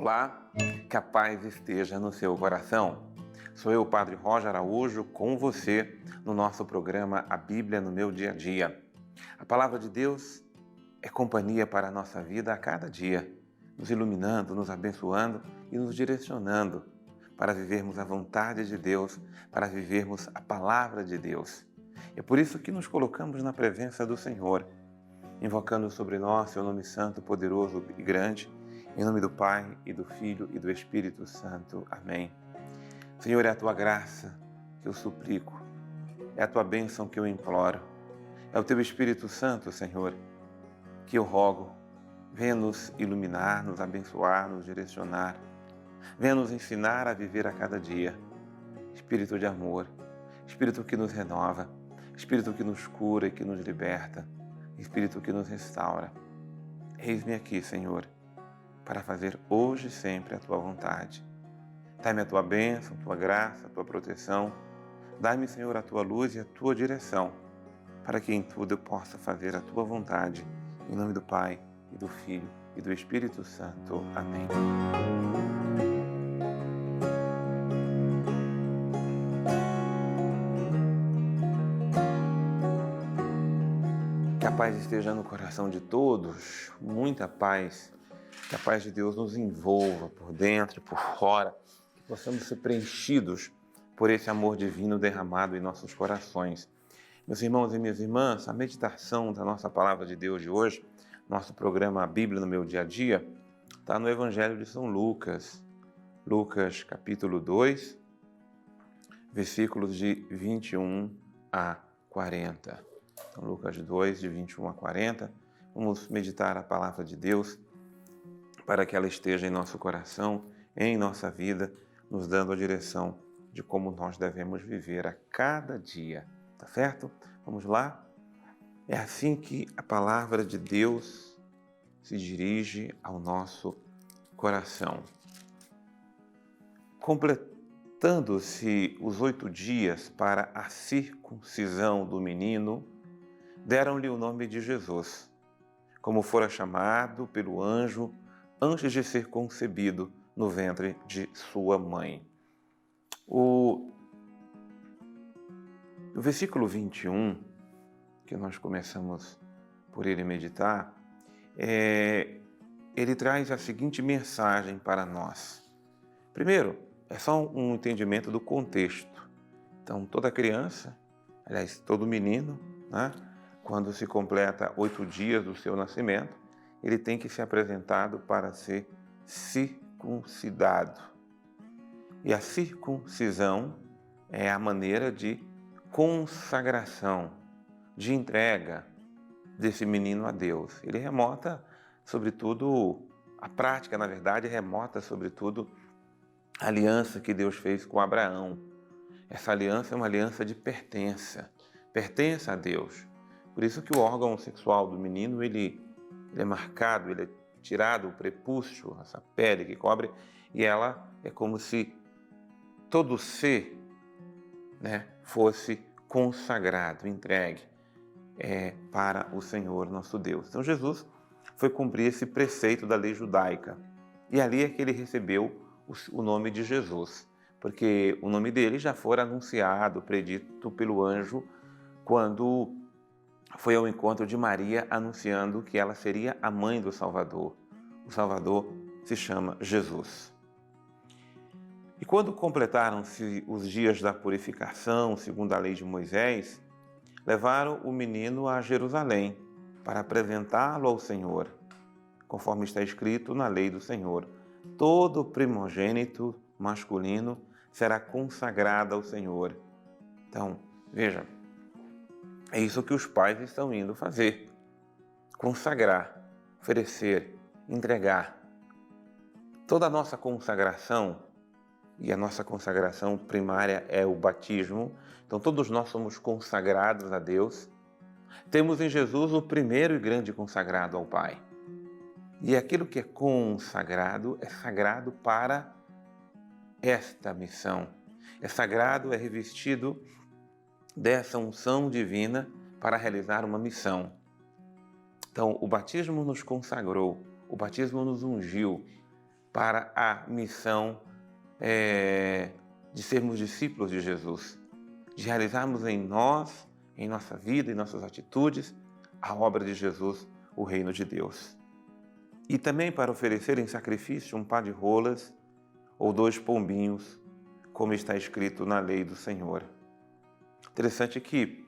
Olá, que a paz esteja no seu coração. Sou eu, Padre Roger Araújo, com você no nosso programa A Bíblia no Meu Dia a Dia. A Palavra de Deus é companhia para a nossa vida a cada dia, nos iluminando, nos abençoando e nos direcionando para vivermos a vontade de Deus, para vivermos a Palavra de Deus. É por isso que nos colocamos na presença do Senhor, invocando sobre nós seu nome santo, poderoso e grande, em nome do Pai, e do Filho, e do Espírito Santo. Amém. Senhor, é a Tua graça que eu suplico, é a Tua bênção que eu imploro, é o Teu Espírito Santo, Senhor, que eu rogo. Venha nos iluminar, nos abençoar, nos direcionar, venha nos ensinar a viver a cada dia. Espírito de amor, Espírito que nos renova, Espírito que nos cura e que nos liberta, Espírito que nos restaura. Eis-me aqui, Senhor, para fazer hoje e sempre a Tua vontade. Dai-me a Tua bênção, a Tua graça, a Tua proteção. Dai-me, Senhor, a Tua luz e a Tua direção, para que em tudo eu possa fazer a Tua vontade. Em nome do Pai, e do Filho, e do Espírito Santo. Amém. Que a paz esteja no coração de todos, muita paz. Que a paz de Deus nos envolva por dentro e por fora, que possamos ser preenchidos por esse amor divino derramado em nossos corações. Meus irmãos e minhas irmãs, a meditação da nossa palavra de Deus de hoje, nosso programa A Bíblia no Meu Dia a Dia, está no Evangelho de São Lucas. Lucas capítulo 2, versículos de 21 a 40. Então, Lucas 2, de 21 a 40. Vamos meditar a palavra de Deus para que ela esteja em nosso coração, em nossa vida, nos dando a direção de como nós devemos viver a cada dia. Tá certo? Vamos lá? É assim que a palavra de Deus se dirige ao nosso coração. Completando-se os 8 dias para a circuncisão do menino, deram-lhe o nome de Jesus, como fora chamado pelo anjo antes de ser concebido no ventre de sua mãe. O versículo 21, que nós começamos por ele meditar, ele traz a seguinte mensagem para nós. Primeiro, é só um entendimento do contexto. Então, toda criança, aliás, todo menino, né, quando se completa 8 dias do seu nascimento, ele tem que ser apresentado para ser circuncidado. E a circuncisão é a maneira de consagração, de entrega desse menino a Deus. Ele remota, sobretudo, a prática, na verdade, remota, sobretudo, a aliança que Deus fez com Abraão. Essa aliança é uma aliança de pertença a Deus. Por isso que o órgão sexual do menino, ele é marcado, ele é tirado, o prepúcio, essa pele que cobre, e ela é como se todo ser, né, fosse consagrado, entregue para o Senhor nosso Deus. Então Jesus foi cumprir esse preceito da lei judaica. E ali é que ele recebeu o nome de Jesus, porque o nome dele já fora anunciado, predito pelo anjo, quando foi ao encontro de Maria anunciando que ela seria a mãe do Salvador. O Salvador se chama Jesus. E quando completaram-se os dias da purificação, segundo a lei de Moisés, levaram o menino a Jerusalém para apresentá-lo ao Senhor, conforme está escrito na lei do Senhor. Todo primogênito masculino será consagrado ao Senhor. Então, veja, é isso que os pais estão indo fazer. Consagrar, oferecer, entregar. Toda a nossa consagração, e a nossa consagração primária é o batismo, então todos nós somos consagrados a Deus. Temos em Jesus o primeiro e grande consagrado ao Pai. E aquilo que é consagrado é sagrado para esta missão. É sagrado, é revestido dessa unção divina para realizar uma missão. Então, o batismo nos consagrou, o batismo nos ungiu para a missão de sermos discípulos de Jesus, de realizarmos em nós, em nossa vida, em nossas atitudes, a obra de Jesus, o reino de Deus. E também para oferecer em sacrifício um par de rolas ou 2 pombinhos, como está escrito na lei do Senhor. Interessante que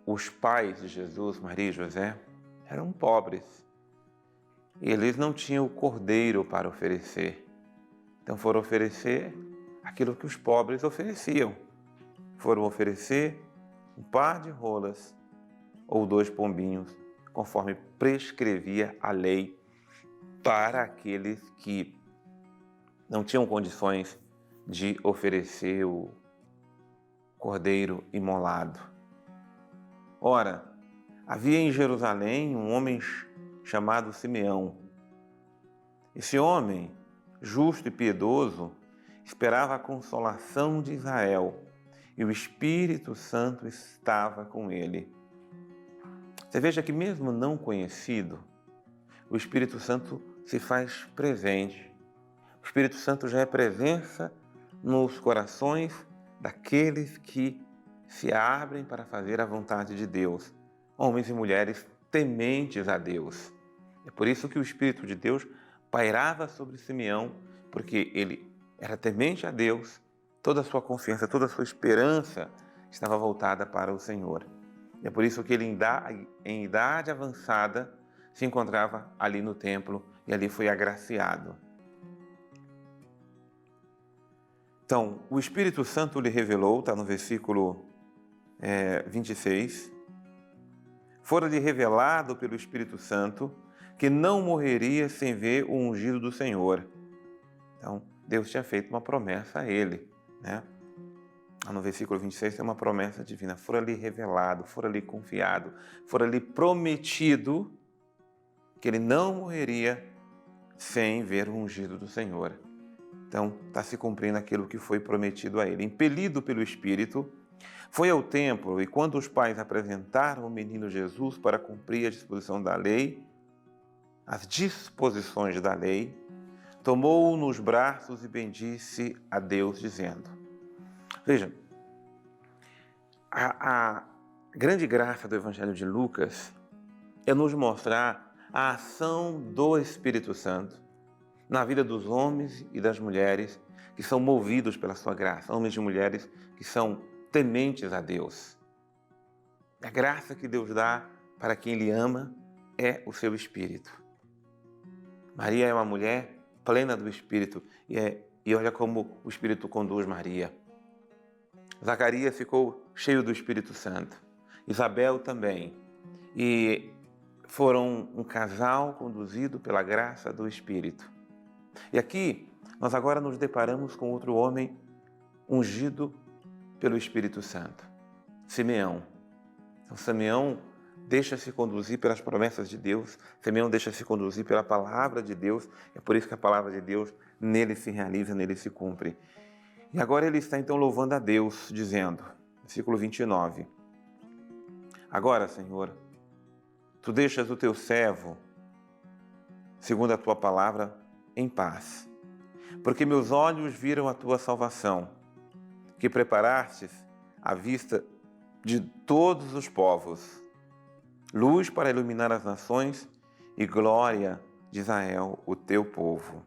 os pais de Jesus, Maria e José, eram pobres. Eles não tinham o cordeiro para oferecer. Então foram oferecer aquilo que os pobres ofereciam. Foram oferecer um par de rolas ou 2 pombinhos, conforme prescrevia a lei para aqueles que não tinham condições de oferecer o cordeiro imolado. Ora, havia em Jerusalém um homem chamado Simeão. Esse homem, justo e piedoso, esperava a consolação de Israel e o Espírito Santo estava com ele. Você veja que mesmo não conhecido, o Espírito Santo se faz presente. O Espírito Santo já é presença nos corações daqueles que se abrem para fazer a vontade de Deus, homens e mulheres tementes a Deus. É por isso que o Espírito de Deus pairava sobre Simeão, porque ele era temente a Deus, toda a sua confiança, toda a sua esperança estava voltada para o Senhor. E é por isso que ele, em idade avançada, se encontrava ali no templo e ali foi agraciado. Então, o Espírito Santo lhe revelou, está no versículo 26, fora-lhe revelado pelo Espírito Santo que não morreria sem ver o ungido do Senhor. Então, Deus tinha feito uma promessa a ele, né? No versículo 26 tem uma promessa divina, fora-lhe revelado, fora-lhe confiado, fora-lhe prometido que ele não morreria sem ver o ungido do Senhor. Então, está se cumprindo aquilo que foi prometido a ele. Impelido pelo Espírito, foi ao templo e quando os pais apresentaram o menino Jesus para cumprir a disposição da lei, as disposições da lei, tomou-o nos braços e bendisse a Deus, dizendo... Veja, a grande graça do Evangelho de Lucas é nos mostrar a ação do Espírito Santo na vida dos homens e das mulheres que são movidos pela sua graça, homens e mulheres que são tementes a Deus. A graça que Deus dá para quem Ele ama é o seu Espírito. Maria é uma mulher plena do Espírito e olha como o Espírito conduz Maria. Zacarias ficou cheio do Espírito Santo, Isabel também, e foram um casal conduzido pela graça do Espírito. E aqui, nós agora nos deparamos com outro homem ungido pelo Espírito Santo, Simeão. Então, Simeão deixa-se conduzir pelas promessas de Deus, Simeão deixa-se conduzir pela palavra de Deus, é por isso que a palavra de Deus nele se realiza, nele se cumpre. E agora ele está então louvando a Deus, dizendo, versículo 29, agora, Senhor, Tu deixas o Teu servo, segundo a Tua palavra, em paz, porque meus olhos viram a Tua salvação, que preparastes à vista de todos os povos, luz para iluminar as nações e glória de Israel, o Teu povo.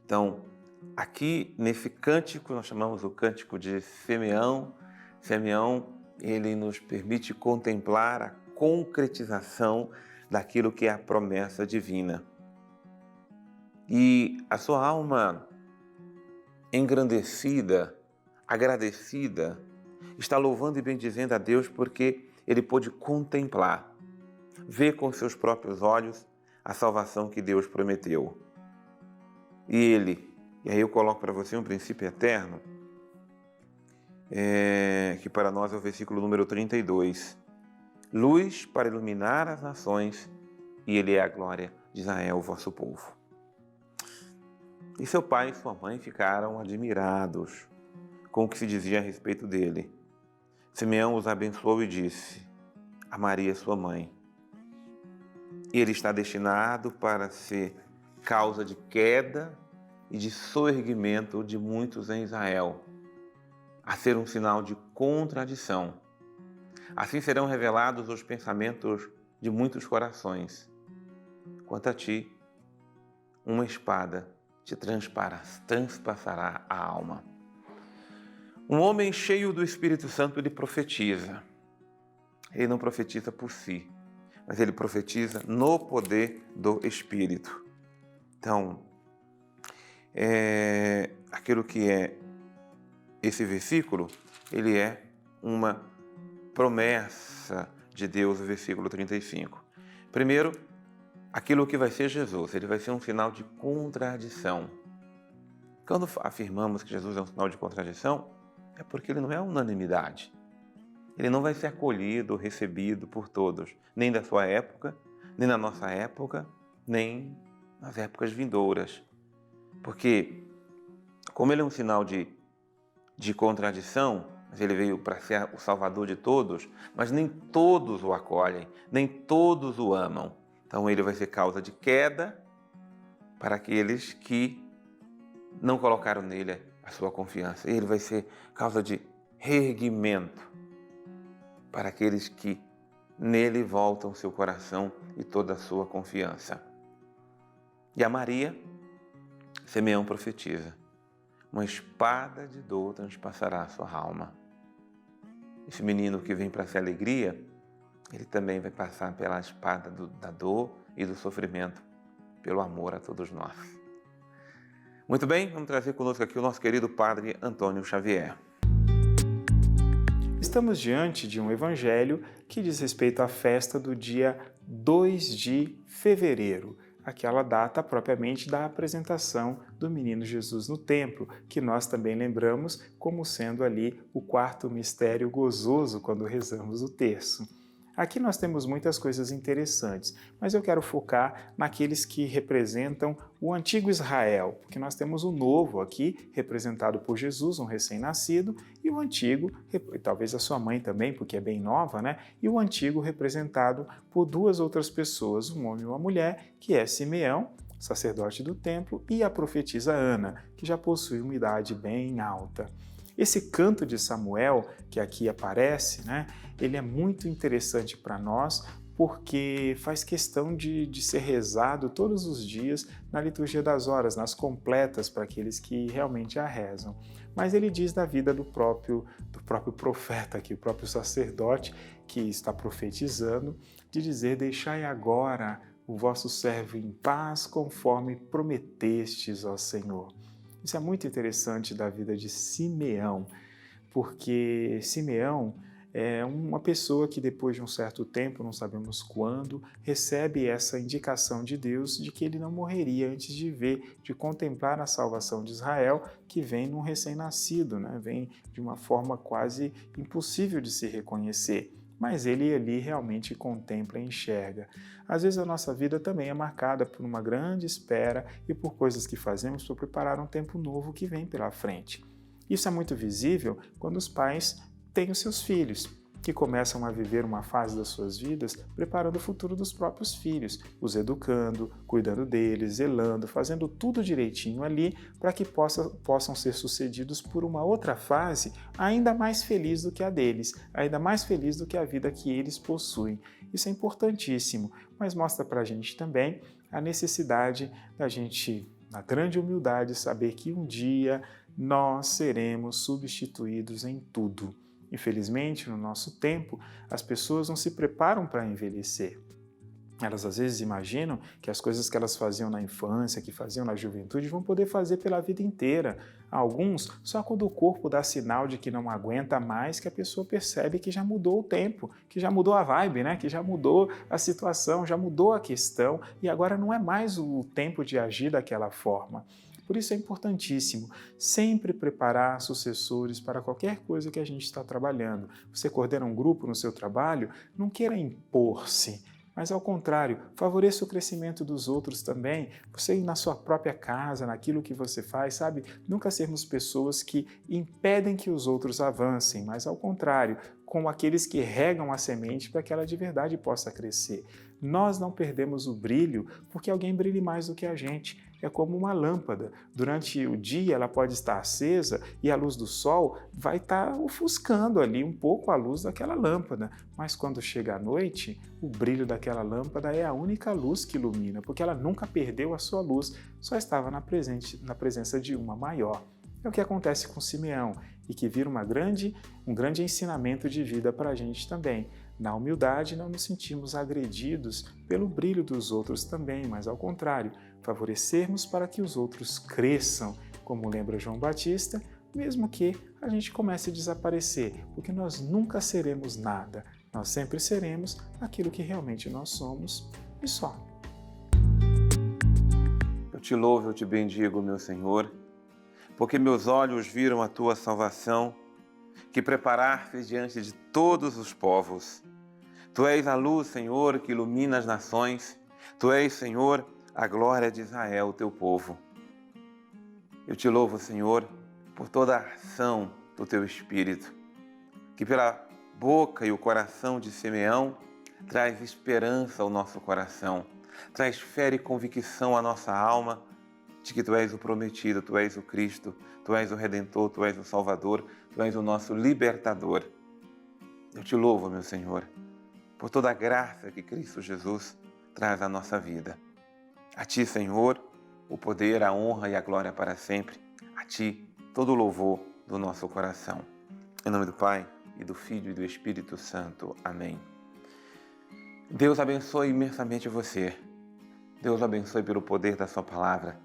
Então, aqui nesse cântico, nós chamamos o cântico de Simeão. Simeão, ele nos permite contemplar a concretização daquilo que é a promessa divina. E a sua alma engrandecida, agradecida, está louvando e bendizendo a Deus porque ele pôde contemplar, ver com seus próprios olhos a salvação que Deus prometeu. E aí eu coloco para você um princípio eterno, que para nós é o versículo número 32. Luz para iluminar as nações, e Ele é a glória de Israel, o vosso povo. E seu pai e sua mãe ficaram admirados com o que se dizia a respeito dele. Simeão os abençoou e disse a Maria, sua mãe, ele está destinado para ser causa de queda e de soerguimento de muitos em Israel, a ser um sinal de contradição. Assim serão revelados os pensamentos de muitos corações. Quanto a ti, uma espada te transpassará a alma. Um homem cheio do Espírito Santo, ele profetiza. Ele não profetiza por si, mas ele profetiza no poder do Espírito. Então, aquilo que é esse versículo, ele é uma promessa de Deus, o versículo 35. Primeiro, aquilo que vai ser Jesus, ele vai ser um sinal de contradição. Quando afirmamos que Jesus é um sinal de contradição, é porque ele não é unanimidade. Ele não vai ser acolhido, recebido por todos, nem da sua época, nem na nossa época, nem nas épocas vindouras. Porque, como ele é um sinal de contradição, mas ele veio para ser o Salvador de todos, mas nem todos o acolhem, nem todos o amam. Então ele vai ser causa de queda para aqueles que não colocaram nele a sua confiança. Ele vai ser causa de reerguimento para aqueles que nele voltam seu coração e toda a sua confiança. E a Maria, Simeão profetiza: uma espada de dor transpassará a sua alma. Esse menino que vem para ser alegria, ele também vai passar pela espada da dor e do sofrimento, pelo amor a todos nós. Muito bem, vamos trazer conosco aqui o nosso querido Padre Antônio Xavier. Estamos diante de um evangelho que diz respeito à festa do dia 2 de fevereiro, aquela data propriamente da apresentação do menino Jesus no templo, que nós também lembramos como sendo ali o quarto mistério gozoso quando rezamos o terço. Aqui nós temos muitas coisas interessantes, mas eu quero focar naqueles que representam o antigo Israel, porque nós temos o novo aqui, representado por Jesus, um recém-nascido, e o antigo, e talvez a sua mãe também, porque é bem nova, né? E o antigo representado por duas outras pessoas, um homem e uma mulher, que é Simeão, sacerdote do templo, e a profetisa Ana, que já possui uma idade bem alta. Esse canto de Samuel, que aqui aparece, né, ele é muito interessante para nós porque faz questão de ser rezado todos os dias na liturgia das horas, nas completas para aqueles que realmente a rezam. Mas ele diz da vida do próprio profeta aqui, o próprio sacerdote que está profetizando, de dizer: deixai agora o vosso servo em paz, conforme prometestes, ó Senhor. Isso é muito interessante da vida de Simeão, porque Simeão é uma pessoa que depois de um certo tempo, não sabemos quando, recebe essa indicação de Deus de que ele não morreria antes de ver, de contemplar a salvação de Israel, que vem num recém-nascido, né? Vem de uma forma quase impossível de se reconhecer. Mas ele ali realmente contempla e enxerga. Às vezes a nossa vida também é marcada por uma grande espera e por coisas que fazemos para preparar um tempo novo que vem pela frente. Isso é muito visível quando os pais têm os seus filhos, que começam a viver uma fase das suas vidas preparando o futuro dos próprios filhos, os educando, cuidando deles, zelando, fazendo tudo direitinho ali para que possam ser sucedidos por uma outra fase ainda mais feliz do que a deles, ainda mais feliz do que a vida que eles possuem. Isso é importantíssimo, mas mostra para a gente também a necessidade da gente, na grande humildade, saber que um dia nós seremos substituídos em tudo. Infelizmente, no nosso tempo, as pessoas não se preparam para envelhecer. Elas às vezes imaginam que as coisas que elas faziam na infância, que faziam na juventude, vão poder fazer pela vida inteira. Alguns, só quando o corpo dá sinal de que não aguenta mais, que a pessoa percebe que já mudou o tempo, que já mudou a vibe, né? Que já mudou a situação, já mudou a questão e agora não é mais o tempo de agir daquela forma. Por isso é importantíssimo sempre preparar sucessores para qualquer coisa que a gente está trabalhando. Você coordena um grupo no seu trabalho, não queira impor-se, mas ao contrário, favoreça o crescimento dos outros também. Você ir na sua própria casa, naquilo que você faz, sabe? Nunca sermos pessoas que impedem que os outros avancem, mas ao contrário, como aqueles que regam a semente para que ela de verdade possa crescer. Nós não perdemos o brilho porque alguém brilhe mais do que a gente. É como uma lâmpada. Durante o dia ela pode estar acesa e a luz do sol vai estar ofuscando ali um pouco a luz daquela lâmpada. Mas quando chega a noite, o brilho daquela lâmpada é a única luz que ilumina, porque ela nunca perdeu a sua luz, só estava na presença de uma maior. É o que acontece com Simeão e que vira um grande ensinamento de vida para a gente também. Na humildade, não nos sentimos agredidos pelo brilho dos outros também, mas ao contrário, favorecermos para que os outros cresçam, como lembra João Batista, mesmo que a gente comece a desaparecer, porque nós nunca seremos nada, nós sempre seremos aquilo que realmente nós somos e só. Eu te louvo, eu te bendigo, meu Senhor, porque meus olhos viram a tua salvação, que preparaste diante de todos os povos. Tu és a luz, Senhor, que ilumina as nações. Tu és, Senhor, a glória de Israel, teu povo. Eu te louvo, Senhor, por toda a ação do teu Espírito, que pela boca e o coração de Simeão traz esperança ao nosso coração, traz fé e convicção à nossa alma de que Tu és o prometido, Tu és o Cristo, Tu és o Redentor, Tu és o Salvador, Tu és o nosso libertador. Eu te louvo, meu Senhor, por toda a graça que Cristo Jesus traz à nossa vida. A Ti, Senhor, o poder, a honra e a glória para sempre. A Ti, todo o louvor do nosso coração. Em nome do Pai, e do Filho e do Espírito Santo. Amém. Deus abençoe imensamente você. Deus abençoe pelo poder da sua palavra.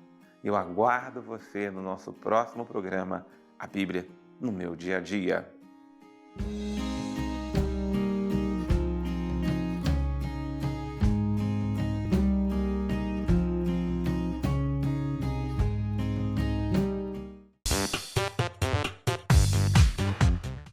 Eu aguardo você no nosso próximo programa, A Bíblia no meu dia a dia.